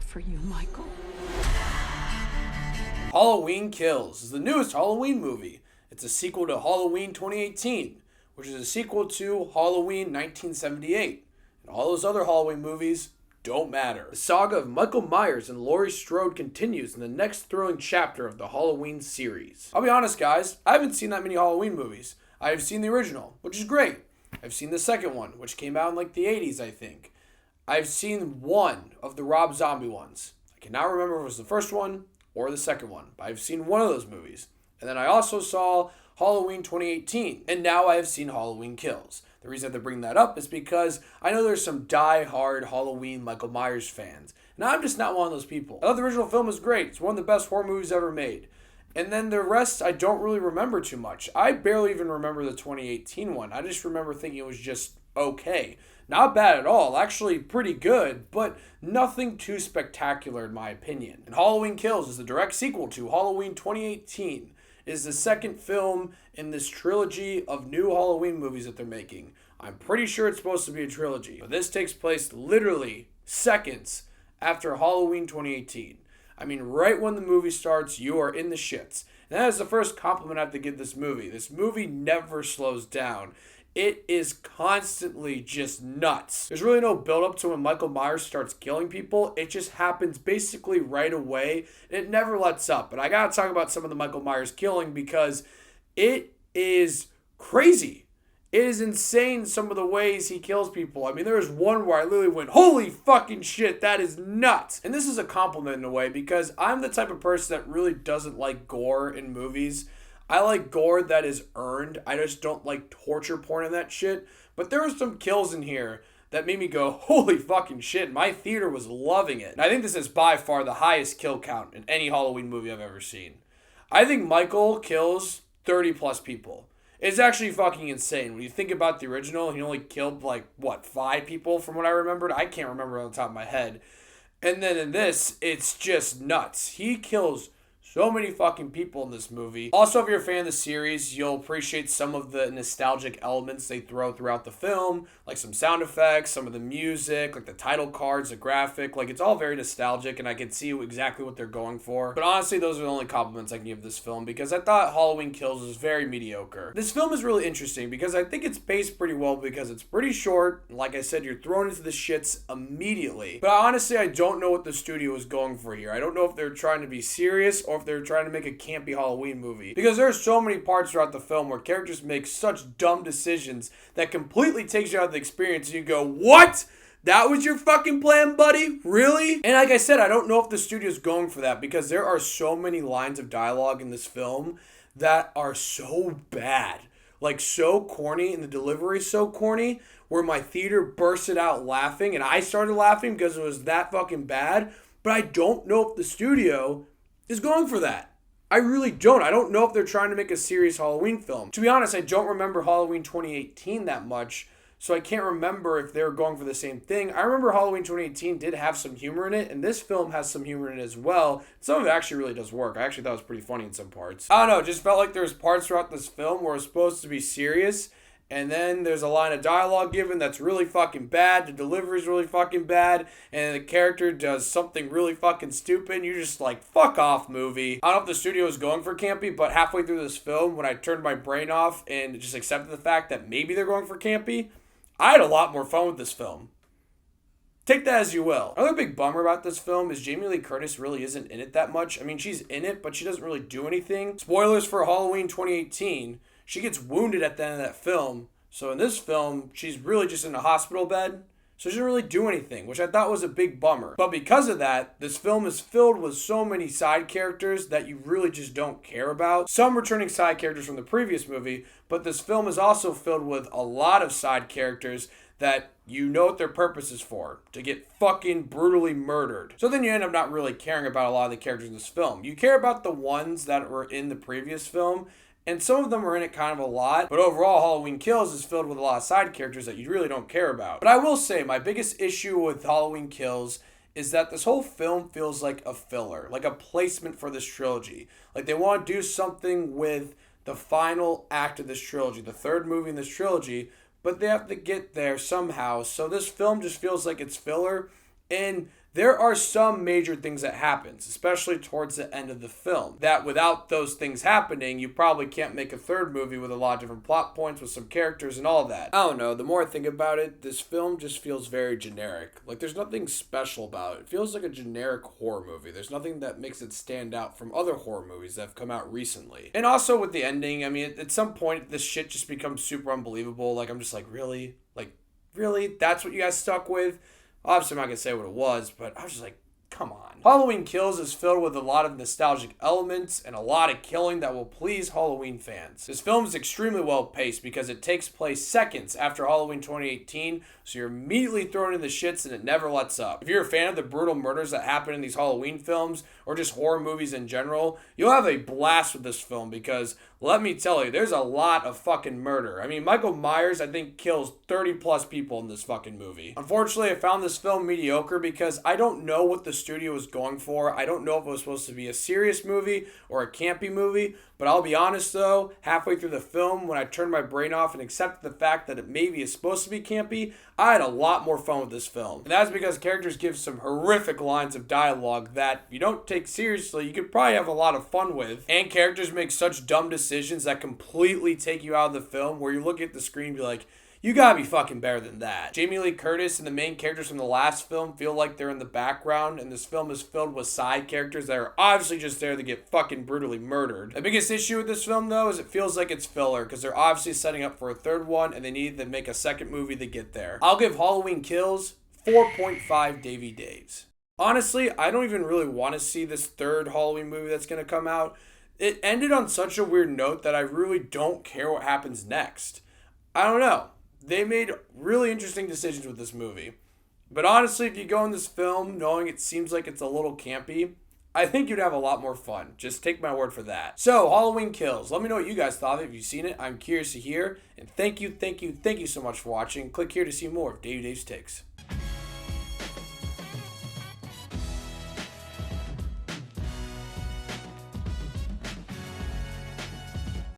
for you, Michael. Halloween Kills is the newest Halloween movie. It's a sequel to Halloween 2018, which is a sequel to Halloween 1978. And all those other Halloween movies don't matter. The saga of Michael Myers and Laurie Strode continues in the next thrilling chapter of the Halloween series. I'll be honest, guys, I haven't seen that many Halloween movies. I have seen the original, which is great. I've seen the second one, which came out in like the 80s, I think. I've seen one of the Rob Zombie ones. I cannot remember if it was the first one or the second one, but I've seen one of those movies. And then I also saw Halloween 2018, and now I have seen Halloween Kills. The reason I have to bring that up is because I know there's some die-hard Halloween Michael Myers fans, and I'm just not one of those people. I thought the original film was great. It's one of the best horror movies ever made. And then the rest I don't really remember too much. I barely even remember the 2018 one. I just remember thinking it was just okay. Not bad at all, actually pretty good, but nothing too spectacular in my opinion. And Halloween Kills is the direct sequel to Halloween 2018. It is the second film in this trilogy of new Halloween movies that they're making. I'm pretty sure it's supposed to be a trilogy, but this takes place literally seconds after Halloween 2018. I mean, right when the movie starts, you are in the shits. And that is the first compliment I have to give this movie. This movie never slows down. It is constantly just nuts. There's really no build up to when Michael Myers starts killing people. It just happens basically right away. And it never lets up. But I gotta talk about some of the Michael Myers killing because it is crazy. It is insane some of the ways he kills people. I mean, there was one where I literally went, holy fucking shit, that is nuts. And this is a compliment in a way because I'm the type of person that really doesn't like gore in movies. I like gore that is earned. I just don't like torture porn and that shit. But there were some kills in here that made me go, holy fucking shit. My theater was loving it. And I think this is by far the highest kill count in any Halloween movie I've ever seen. I think Michael kills 30 plus people. It's actually fucking insane. When you think about the original, he only killed 5 people from what I remembered. I can't remember on the top of my head. And then in this, it's just nuts. He kills so many fucking people in this movie. Also, if you're a fan of the series, you'll appreciate some of the nostalgic elements they throw throughout the film, like some sound effects, some of the music, like the title cards, the graphic. It's all very nostalgic, and I can see exactly what they're going for. But honestly, those are the only compliments I can give this film, because I thought Halloween Kills was very mediocre. This film is really interesting, because I think it's paced pretty well, because it's pretty short. Like I said, you're thrown into the shits immediately. But honestly, I don't know what the studio is going for here. I don't know if they're trying to be serious, or if they're trying to make a campy Halloween movie. Because there are so many parts throughout the film where characters make such dumb decisions that completely takes you out of the experience and you go, what? That was your fucking plan, buddy? Really? And like I said, I don't know if the studio's going for that because there are so many lines of dialogue in this film that are so bad. So corny, and the delivery is so corny, where my theater bursted out laughing, and I started laughing because it was that fucking bad. But I don't know if the studio is going for that. I really don't. I don't know if they're trying to make a serious Halloween film. To be honest, I don't remember Halloween 2018 that much, so I can't remember if they're going for the same thing. I remember Halloween 2018 did have some humor in it, and this film has some humor in it as well. Some of it actually really does work. I actually thought it was pretty funny in some parts. I don't know, it just felt like there was parts throughout this film where it's supposed to be serious, and then there's a line of dialogue given that's really fucking bad. The delivery's really fucking bad. And the character does something really fucking stupid. And you're just like, fuck off, movie. I don't know if the studio was going for campy, but halfway through this film, when I turned my brain off and just accepted the fact that maybe they're going for campy, I had a lot more fun with this film. Take that as you will. Another big bummer about this film is Jamie Lee Curtis really isn't in it that much. I mean, she's in it, but she doesn't really do anything. Spoilers for Halloween 2018. She gets wounded at the end of that film. So in this film, she's really just in a hospital bed. So she doesn't really do anything, which I thought was a big bummer. But because of that, this film is filled with so many side characters that you really just don't care about. Some returning side characters from the previous movie, but this film is also filled with a lot of side characters that you know what their purpose is for, to get fucking brutally murdered. So then you end up not really caring about a lot of the characters in this film. You care about the ones that were in the previous film, and some of them are in it kind of a lot, but overall Halloween Kills is filled with a lot of side characters that you really don't care about. But I will say, my biggest issue with Halloween Kills is that this whole film feels like a filler, like a placement for this trilogy. Like they want to do something with the final act of this trilogy, the third movie in this trilogy, but they have to get there somehow. So this film just feels like it's filler, and there are some major things that happens, especially towards the end of the film, that without those things happening, you probably can't make a third movie with a lot of different plot points, with some characters and all that. I don't know, the more I think about it, this film just feels very generic. Like, there's nothing special about it. It feels like a generic horror movie. There's nothing that makes it stand out from other horror movies that have come out recently. And also with the ending, I mean, at some point, this shit just becomes super unbelievable. Like, I'm just like, really? Like, really? That's what you guys stuck with? Obviously, I'm not going to say what it was, but I was just like, come on. Halloween Kills is filled with a lot of nostalgic elements and a lot of killing that will please Halloween fans. This film is extremely well paced because it takes place seconds after Halloween 2018, so you're immediately thrown in the shits and it never lets up. If you're a fan of the brutal murders that happen in these Halloween films, or just horror movies in general, you'll have a blast with this film because, let me tell you, there's a lot of fucking murder. I mean, Michael Myers, I think, kills 30 plus people in this fucking movie. Unfortunately, I found this film mediocre because I don't know what the studio was going for. I don't know if it was supposed to be a serious movie or a campy movie, but I'll be honest though, halfway through the film, when I turned my brain off and accepted the fact that it maybe is supposed to be campy, I had a lot more fun with this film. And that's because characters give some horrific lines of dialogue that, if you don't take seriously, you could probably have a lot of fun with. And characters make such dumb decisions that completely take you out of the film, where you look at the screen and be like, you gotta be fucking better than that. Jamie Lee Curtis and the main characters from the last film feel like they're in the background, and this film is filled with side characters that are obviously just there to get fucking brutally murdered. The biggest issue with this film, though, is it feels like it's filler, because they're obviously setting up for a third one, and they need to make a second movie to get there. I'll give Halloween Kills 4.5 Davy Daves. Honestly, I don't even really want to see this third Halloween movie that's going to come out. It ended on such a weird note that I really don't care what happens next. I don't know. They made really interesting decisions with this movie. But honestly, if you go in this film knowing it seems like it's a little campy, I think you'd have a lot more fun. Just take my word for that. So, Halloween Kills. Let me know what you guys thought of it. If you've seen it, I'm curious to hear. And thank you so much for watching. Click here to see more of Davey Dave's Takes.